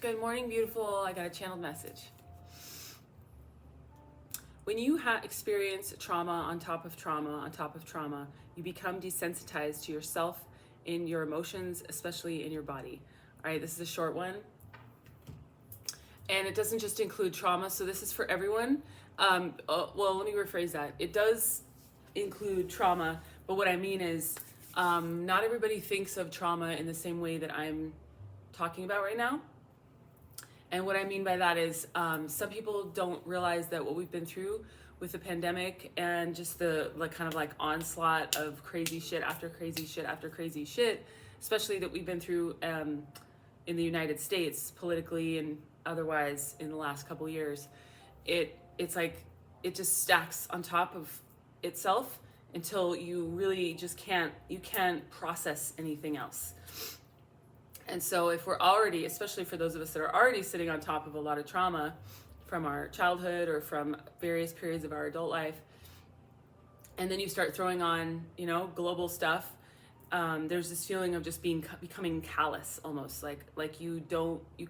Good morning, beautiful. I got a channeled message. When you experience trauma on top of trauma on top of trauma, you become desensitized to yourself, in your emotions, especially in your body. All right, this is a short one. And it doesn't just include trauma, so this is for everyone. Well, let me rephrase that. It does include trauma, but what I mean is not everybody thinks of trauma in the same way that I'm talking about right now. And what I mean by that is some people don't realize that what we've been through with the pandemic and just the kind of onslaught of crazy shit after crazy shit after crazy shit, especially that we've been through in the United States politically and otherwise in the last couple years, it's like it just stacks on top of itself until you really just can't process anything else. And so if we're already, especially for those of us that are already sitting on top of a lot of trauma from our childhood or from various periods of our adult life, and then you start throwing on, global stuff, there's this feeling of just becoming callous almost, like you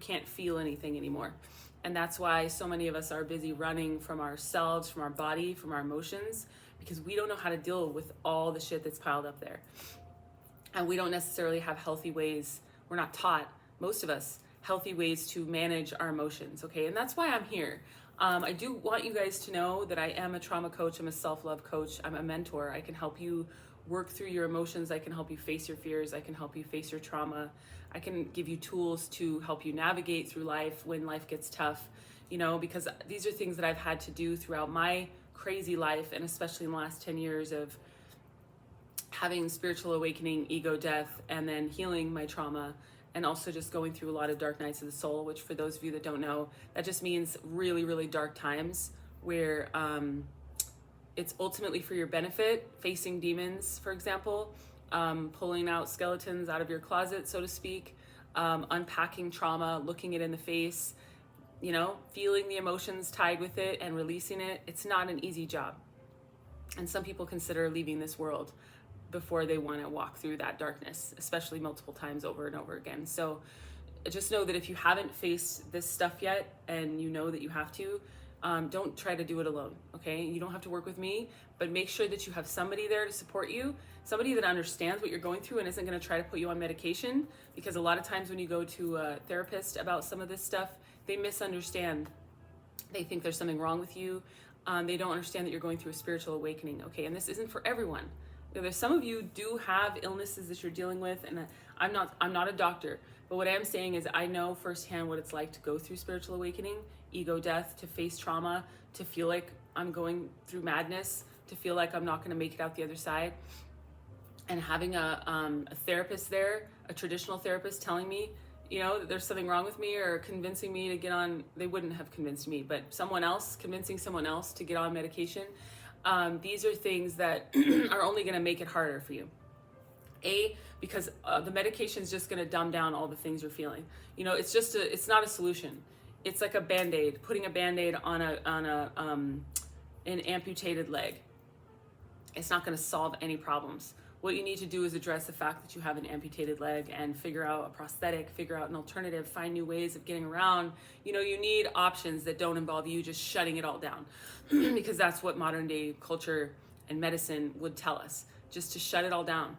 can't feel anything anymore. And that's why so many of us are busy running from ourselves, from our body, from our emotions, because we don't know how to deal with all the shit that's piled up there. And we don't necessarily have healthy ways. We're not taught, most of us, healthy ways to manage our emotions, okay? And that's why I'm here. I do want you guys to know that I am a trauma coach. I'm a self-love coach. I'm a mentor. I can help you work through your emotions. I can help you face your fears. I can help you face your trauma. I can give you tools to help you navigate through life when life gets tough, because these are things that I've had to do throughout my crazy life, and especially in the last 10 years of having spiritual awakening, ego death, and then healing my trauma, and also just going through a lot of dark nights of the soul, which for those of you that don't know, that just means really, really dark times where it's ultimately for your benefit, facing demons, for example, pulling out skeletons out of your closet, so to speak, unpacking trauma, looking it in the face, feeling the emotions tied with it and releasing it. It's not an easy job. And some people consider leaving this world before they want to walk through that darkness, especially multiple times over and over again. So just know that if you haven't faced this stuff yet and you know that you have to, don't try to do it alone, okay? You don't have to work with me, but make sure that you have somebody there to support you, somebody that understands what you're going through and isn't going to try to put you on medication, because a lot of times when you go to a therapist about some of this stuff, they misunderstand. They think there's something wrong with you. They don't understand that you're going through a spiritual awakening, okay? And this isn't for everyone. There's some of you do have illnesses that you're dealing with, and I'm not a doctor, but what I am saying is I know firsthand what it's like to go through spiritual awakening, ego death, to face trauma, to feel like I'm going through madness, to feel like I'm not going to make it out the other side. And having a therapist there, a traditional therapist, telling me, that there's something wrong with me, or convincing me to get on, they wouldn't have convinced me, but convincing someone else to get on medication. These are things that are only going to make it harder for you. Because the medication is just going to dumb down all the things you're feeling. It's not a solution. It's like a Band-Aid, putting a Band-Aid on an amputated leg. It's not going to solve any problems. What you need to do is address the fact that you have an amputated leg and figure out a prosthetic, figure out an alternative, find new ways of getting around. You need options that don't involve you just shutting it all down, because that's what modern day culture and medicine would tell us, just to shut it all down.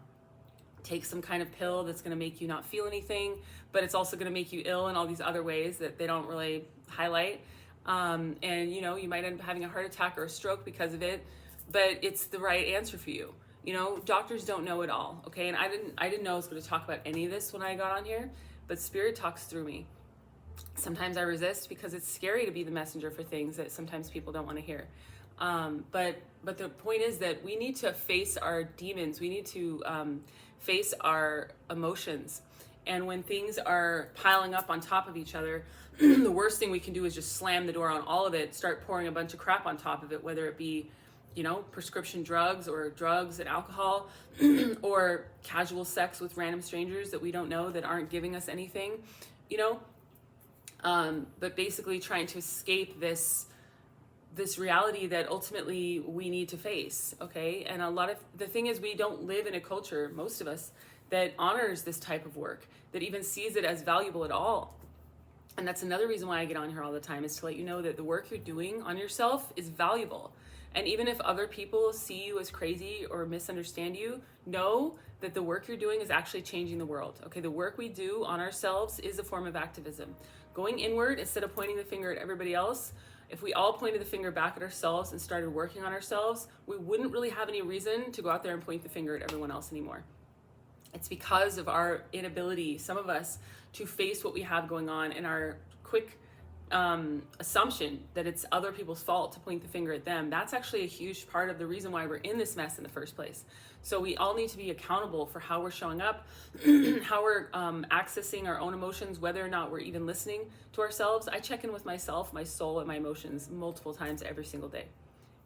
Take some kind of pill that's going to make you not feel anything, but it's also going to make you ill in all these other ways that they don't really highlight. And you might end up having a heart attack or a stroke because of it, but it's the right answer for you. Doctors don't know it all, okay? And I didn't know I was going to talk about any of this when I got on here, but Spirit talks through me. Sometimes I resist because it's scary to be the messenger for things that sometimes people don't want to hear. But the point is that we need to face our demons. We need to face our emotions. And when things are piling up on top of each other, the worst thing we can do is just slam the door on all of it, start pouring a bunch of crap on top of it, whether it be prescription drugs or drugs and alcohol, or casual sex with random strangers that we don't know, that aren't giving us anything, but basically trying to escape this reality that ultimately we need to face, okay? And the thing is, we don't live in a culture, most of us, that honors this type of work, that even sees it as valuable at all. And that's another reason why I get on here all the time, is to let you know that the work you're doing on yourself is valuable. And even if other people see you as crazy or misunderstand you, know that the work you're doing is actually changing the world. Okay, the work we do on ourselves is a form of activism. Going inward instead of pointing the finger at everybody else. If we all pointed the finger back at ourselves and started working on ourselves, we wouldn't really have any reason to go out there and point the finger at everyone else anymore. It's because of our inability, some of us, to face what we have going on, and our quick assumption that it's other people's fault to point the finger at them. That's actually a huge part of the reason why we're in this mess in the first place. So we all need to be accountable for how we're showing up, how we're accessing our own emotions, whether or not we're even listening to ourselves. I check in with myself, my soul, and my emotions multiple times every single day.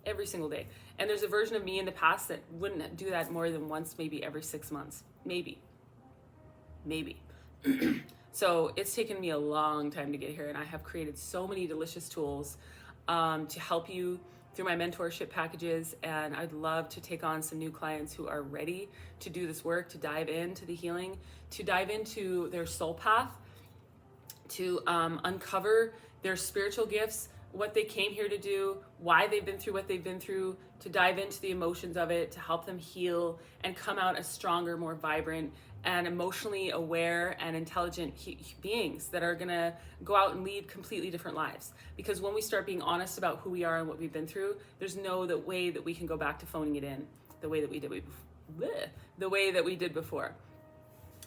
Every single day. And there's a version of me in the past that wouldn't do that more than once, maybe every 6 months. Maybe. So it's taken me a long time to get here, and I have created so many delicious tools to help you through my mentorship packages. And I'd love to take on some new clients who are ready to do this work, to dive into the healing, to dive into their soul path, to uncover their spiritual gifts, what they came here to do, why they've been through what they've been through, to dive into the emotions of it, to help them heal and come out as stronger, more vibrant, and emotionally aware and intelligent beings that are gonna go out and lead completely different lives. Because when we start being honest about who we are and what we've been through, there's no way that we can go back to phoning it in the way that we did before.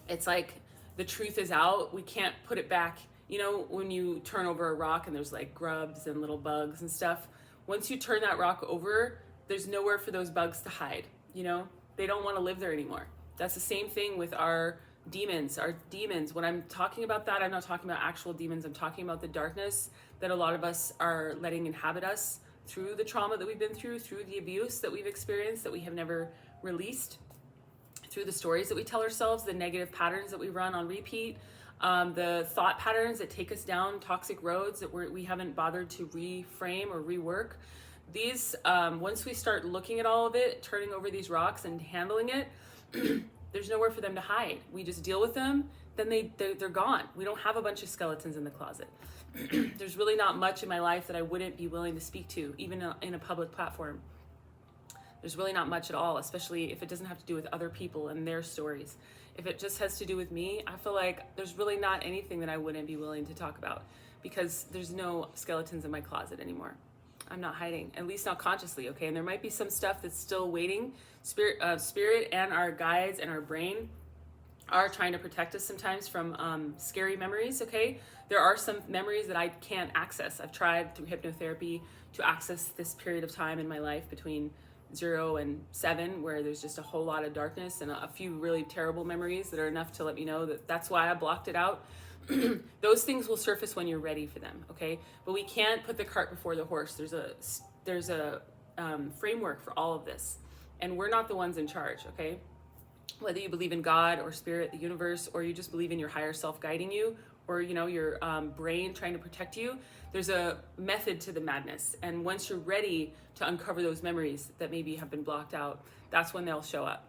It's like the truth is out. We can't put it back. You know, when you turn over a rock and there's like grubs and little bugs and stuff, once you turn that rock over, there's nowhere for those bugs to hide. You know, they don't want to live there anymore. That's the same thing with our demons. When I'm talking about that, I'm not talking about actual demons. I'm talking about the darkness that a lot of us are letting inhabit us through the trauma that we've been through the abuse that we've experienced that we have never released, through the stories that we tell ourselves, the negative patterns that we run on repeat, the thought patterns that take us down toxic roads that we haven't bothered to reframe or rework. These, once we start looking at all of it, turning over these rocks and handling it, there's nowhere for them to hide. We just deal with them, then they're gone. We don't have a bunch of skeletons in the closet. There's really not much in my life that I wouldn't be willing to speak to, even in a public platform. There's really not much at all, especially if it doesn't have to do with other people and their stories. If it just has to do with me, I feel like there's really not anything that I wouldn't be willing to talk about, because there's no skeletons in my closet anymore. I'm not hiding, at least not consciously, okay? And there might be some stuff that's still waiting. Spirit and our guides and our brain are trying to protect us sometimes from scary memories, okay? There are some memories that I can't access. I've tried through hypnotherapy to access this period of time in my life between 0 and 7, where there's just a whole lot of darkness and a few really terrible memories that are enough to let me know that that's why I blocked it out. Those things will surface when you're ready for them, okay? But we can't put the cart before the horse. There's a framework for all of this, and we're not the ones in charge, okay? Whether you believe in God or spirit, the universe, or you just believe in your higher self guiding you, or your brain trying to protect you, there's a method to the madness. And once you're ready to uncover those memories that maybe have been blocked out, that's when they'll show up.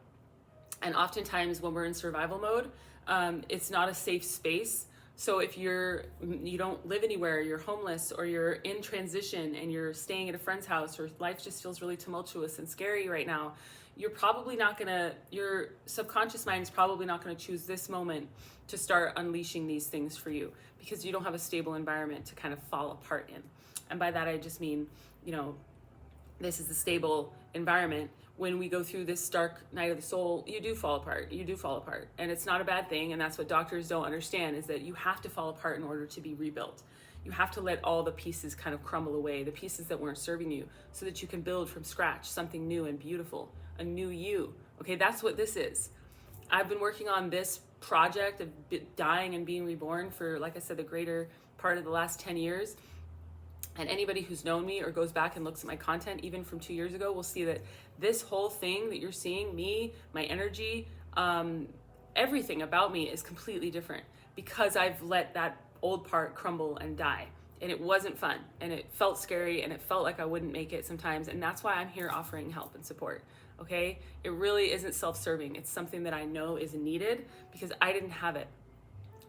And oftentimes when we're in survival mode, it's not a safe space. So if you don't live anywhere, you're homeless, or you're in transition and you're staying at a friend's house, or life just feels really tumultuous and scary right now, your subconscious mind is probably not gonna choose this moment to start unleashing these things for you, because you don't have a stable environment to kind of fall apart in. And by that I just mean, this is a stable environment. When we go through this dark night of the soul, you do fall apart. And it's not a bad thing. And that's what doctors don't understand, is that you have to fall apart in order to be rebuilt. You have to let all the pieces kind of crumble away, the pieces that weren't serving you, so that you can build from scratch something new and beautiful, a new you. Okay, that's what this is. I've been working on this project of dying and being reborn for, like I said, the greater part of the last 10 years. And anybody who's known me or goes back and looks at my content, even from 2 years ago, will see that this whole thing that you're seeing, me, my energy, everything about me is completely different, because I've let that old part crumble and die. And it wasn't fun, and it felt scary, and it felt like I wouldn't make it sometimes. And that's why I'm here offering help and support, okay? It really isn't self-serving. It's something that I know is needed, because I didn't have it.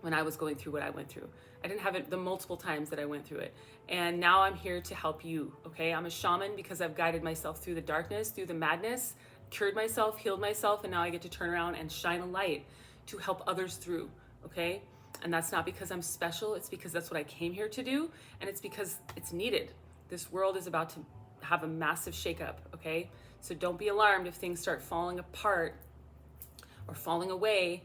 when I was going through what I went through. I didn't have it the multiple times that I went through it. And now I'm here to help you, okay? I'm a shaman because I've guided myself through the darkness, through the madness, cured myself, healed myself, and now I get to turn around and shine a light to help others through, okay? And that's not because I'm special, it's because that's what I came here to do, and it's because it's needed. This world is about to have a massive shakeup, okay? So don't be alarmed if things start falling apart or falling away,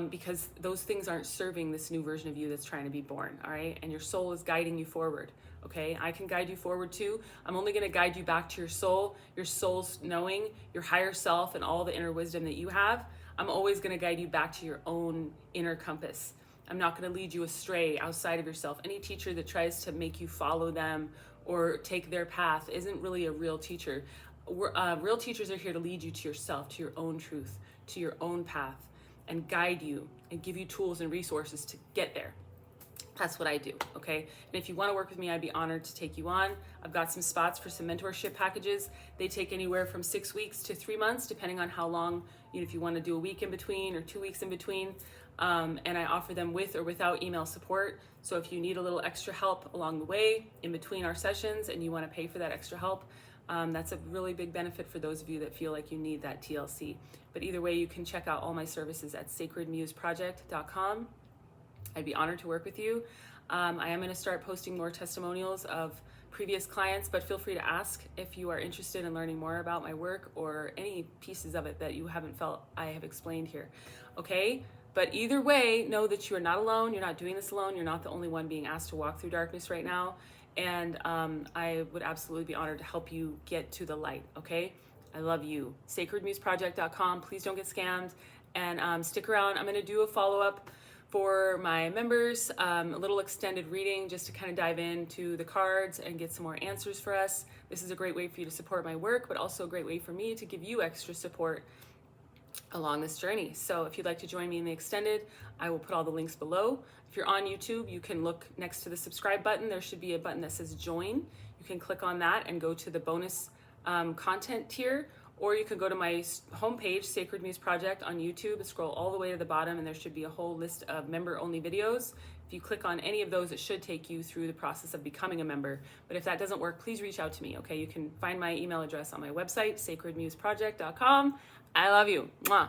because those things aren't serving this new version of you that's trying to be born, all right? And your soul is guiding you forward, okay? I can guide you forward too. I'm only gonna guide you back to your soul's knowing, your higher self, and all the inner wisdom that you have. I'm always gonna guide you back to your own inner compass. I'm not gonna lead you astray outside of yourself. Any teacher that tries to make you follow them or take their path isn't really a real teacher. Real teachers are here to lead you to yourself, to your own truth, to your own path, and guide you and give you tools and resources to get there. That's what I do, okay? And if you want to work with me, I'd be honored to take you on. I've got some spots for some mentorship packages. They take anywhere from 6 weeks to 3 months, depending on how long, if you want to do a week in between or 2 weeks in between. And I offer them with or without email support. So if you need a little extra help along the way, in between our sessions, and you want to pay for that extra help, that's a really big benefit for those of you that feel like you need that TLC. But either way, you can check out all my services at sacredmuseproject.com. I'd be honored to work with you. I am going to start posting more testimonials of previous clients, but feel free to ask if you are interested in learning more about my work or any pieces of it that you haven't felt I have explained here, okay? But either way, know that you are not alone. You're not doing this alone. You're not the only one being asked to walk through darkness right now. And I would absolutely be honored to help you get to the light, okay? I love you. sacredmuseproject.com. Please don't get scammed. And stick around. I'm going to do a follow-up for my members, a little extended reading just to kind of dive into the cards and get some more answers for us. This is a great way for you to support my work, but also a great way for me to give you extra support along this journey. So if you'd like to join me in the extended, I will put all the links below. If you're on YouTube, you can look next to the subscribe button. There should be a button that says join. You can click on that and go to the bonus content tier, or you can go to my homepage, Sacred Muse Project on YouTube, and scroll all the way to the bottom, and there should be a whole list of member-only videos. If you click on any of those, it should take you through the process of becoming a member. But if that doesn't work, please reach out to me, okay? You can find my email address on my website, sacredmuseproject.com. I love you. Mwah.